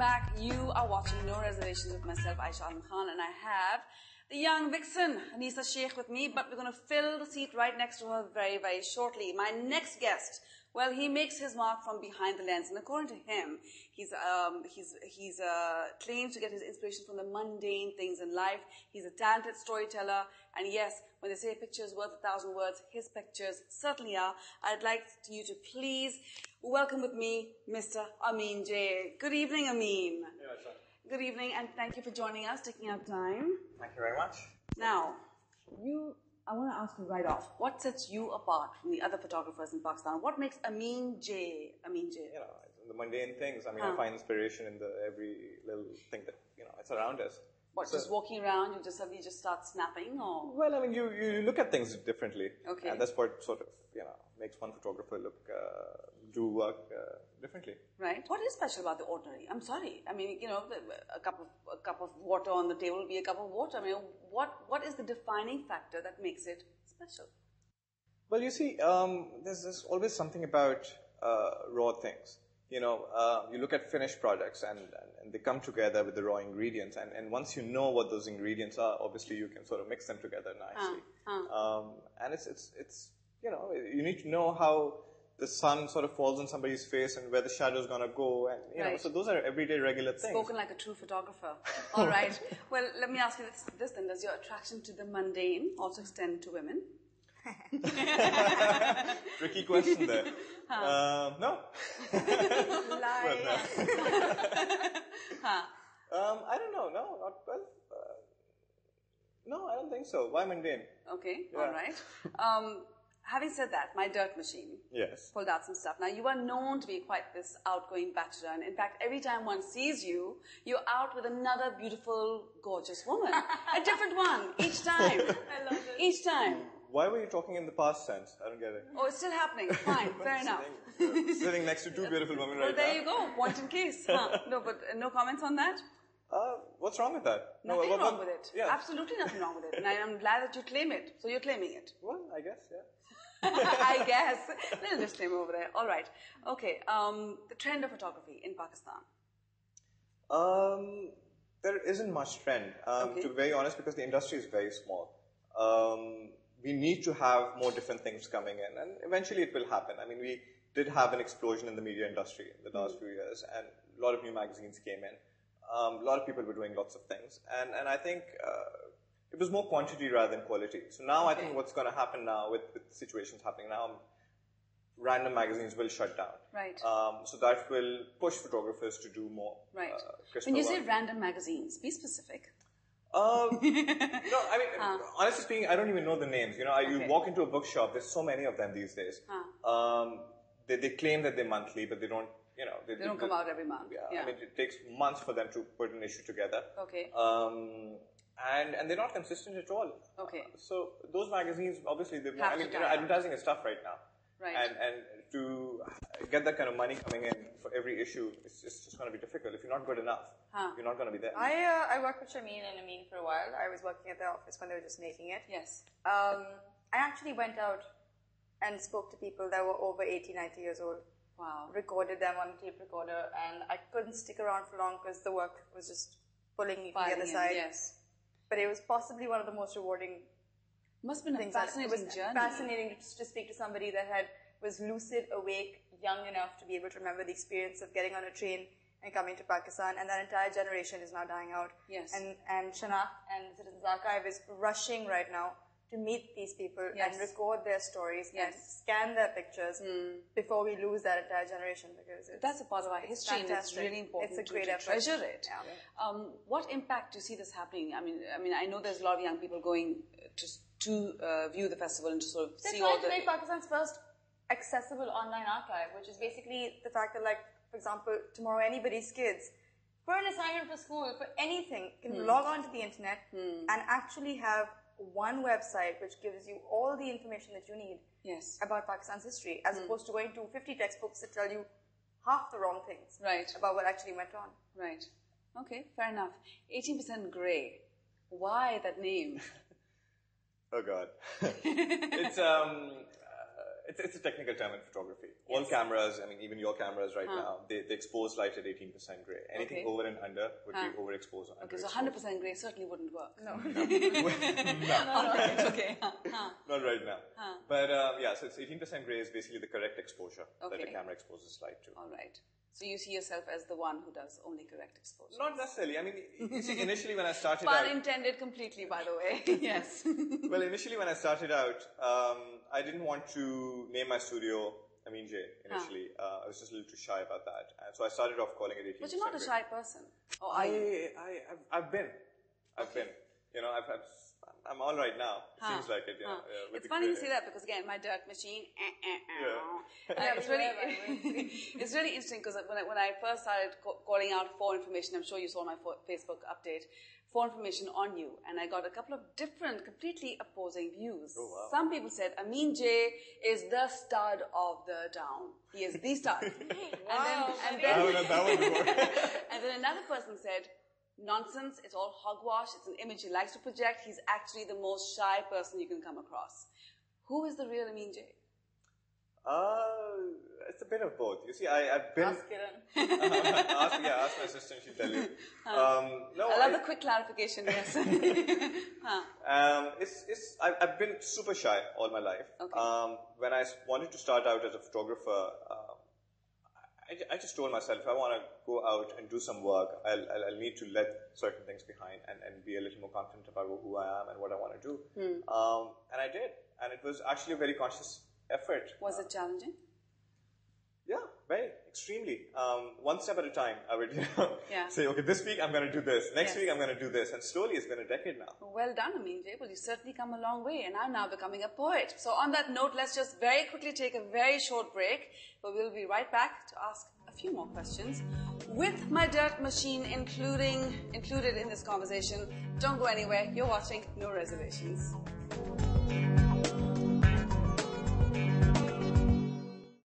back. You are watching No Reservations with myself, Ayeshah Alam, and I have the young vixen, Anisa Sheikh, with me, but we're going to fill the seat right next to her very, very shortly. My next guest, well, he makes his mark from behind the lens, and according to him, he's claims to get his inspiration from the mundane things in life. He's a talented storyteller, and yes, when they say a picture is worth 1,000 words, his pictures certainly are. I'd like you to please welcome with me Mr. Amean J. Good evening, Amean. Yeah, sure. Good evening, and thank you for joining us, taking out time. Thank you very much. Now, I want to ask you right off, what sets you apart from the other photographers in Pakistan? What makes Amean J? You know, the mundane things. I mean, I find inspiration in every little thing that, it's around us. What, so, just walking around, you just suddenly just start snapping, or? Well, I mean, you look at things differently. Okay. And that's what sort of, makes one photographer do work differently. Right. What is special about the ordinary? I'm sorry. I mean, a cup of water on the table will be a cup of water. I mean, what is the defining factor that makes it special? Well, you see, there's always something about raw things. You look at finished products and they come together with the raw ingredients. And once you know what those ingredients are, obviously you can sort of mix them together nicely. And it's you need to know how the sun sort of falls on somebody's face and where the shadow is going to go. And, right. So those are everyday regular things. Spoken like a true photographer. All right. Well, let me ask you this then. Does your attraction to the mundane also extend to women? Tricky question there. No. Lie. I don't know. No, not well. No, I don't think so. Why mundane? Okay. Yeah. All right. Having said that, my dirt machine pulled out some stuff. Now, you are known to be quite this outgoing bachelor. And in fact, every time one sees you, you're out with another beautiful, gorgeous woman. A different one, each time. I love it. Each time. Why were you talking in the past tense? I don't get it. Oh, it's still happening. Fine, fair enough. Sitting next to two beautiful women right now. Well, there you go. Point in case. No, but no comments on that? What's wrong with that? Nothing wrong with it. Yeah. Absolutely nothing wrong with it. And I'm glad that you claim it. So you're claiming it. Well, I guess, yeah. I guess. Little disclaimer over there. All right. Okay. The trend of photography in Pakistan. There isn't much trend, to be very honest, because the industry is very small. We need to have more different things coming in, and eventually it will happen. I mean, we did have an explosion in the media industry in the last few years, and a lot of new magazines came in. A lot of people were doing lots of things, and I think it was more quantity rather than quality. So now I think what's going to happen now with situations happening now, random magazines will shut down. Right. So that will push photographers to do more. Right. When you say random magazines, be specific. No, I mean, honestly speaking, I don't even know the names. You walk into a bookshop, there's so many of them these days. They claim that they're monthly, but they don't, they don't come out every month. Yeah. I mean, it takes months for them to put an issue together. Okay. And they're not consistent at all. Okay. So those magazines, obviously, advertising is tough right now. Right. And to get that kind of money coming in for every issue, it's just going to be difficult. If you're not good enough, you're not going to be there. I worked with Shameen and Amean for a while. I was working at the office when they were just making it. Yes. I actually went out and spoke to people that were over 80, 90 years old. Wow. Recorded them on a tape recorder, and I couldn't stick around for long because the work was just pulling me from the other side. Yes. But it was possibly one of the most rewarding Must have been things. a fascinating It was journey. fascinating to speak to somebody that was lucid, awake, young enough to be able to remember the experience of getting on a train and coming to Pakistan, and that entire generation is now dying out. Yes. And Shanaf and Citizens Archive is rushing right now to meet these people and record their stories and scan their pictures before we lose that entire generation, because that's a part of our history, and it's really important to treasure it. Yeah. What impact do you see this happening? I mean, I know there's a lot of young people going to view the festival and to sort of see all the... They're trying to make Pakistan's first accessible online archive, which is basically the fact that, like, for example, tomorrow anybody's kids, for an assignment for school, for anything, can log on to the internet and actually have one website which gives you all the information that you need about Pakistan's history, as opposed to going to 50 textbooks that tell you half the wrong things about what actually went on. Right. Okay, fair enough. 18% grey. Why that name? Oh God. it's a technical term in photography. All cameras, I mean, even your cameras right now, they expose light at 18% gray. Anything over and under would be overexposed. Okay, so 100% gray certainly wouldn't work. No. Okay. Not right now. But so it's 18% gray is basically the correct exposure that the camera exposes light to. All right. So you see yourself as the one who does only correct exposure? Not necessarily. I mean, you see, initially when I started Pun intended completely, by the way. Yes. Well, initially when I started out, I didn't want to name my studio Amean J initially. I was just a little too shy about that. And so I started off calling it 18%. But you're not a shy person. Or are you? I've been. You know, I'm all right now. Seems like it. You know, it's funny you say that because again, my dirt machine. It's really interesting because when I first started calling out for information, I'm sure you saw my Facebook update for information on you, and I got a couple of different, completely opposing views. Oh, wow. Some people said Amean J is the stud of the town. He is the stud. And then another person said, nonsense, it's all hogwash, it's an image he likes to project, he's actually the most shy person you can come across. Who is the real Amean J? It's a bit of both. You see, I've been... Ask Kiran. Ask my assistant, she'll tell you. No, I love the quick clarification, yes. I've been super shy all my life. Okay. When I wanted to start out as a photographer, I just told myself, if I want to go out and do some work, I'll need to let certain things behind and be a little more confident about who I am and what I want to do. And I did. And it was actually a very conscious effort. Was it challenging? Yeah, very, extremely. One step at a time, I would say, okay, this week I'm going to do this. Next week I'm going to do this. And slowly it's been a decade now. Well done, Amean J. Well, you've certainly come a long way. And I'm now becoming a poet. So on that note, let's just very quickly take a very short break. But we'll be right back to ask a few more questions. With my dirt machine included in this conversation. Don't go anywhere. You're watching No Reservations.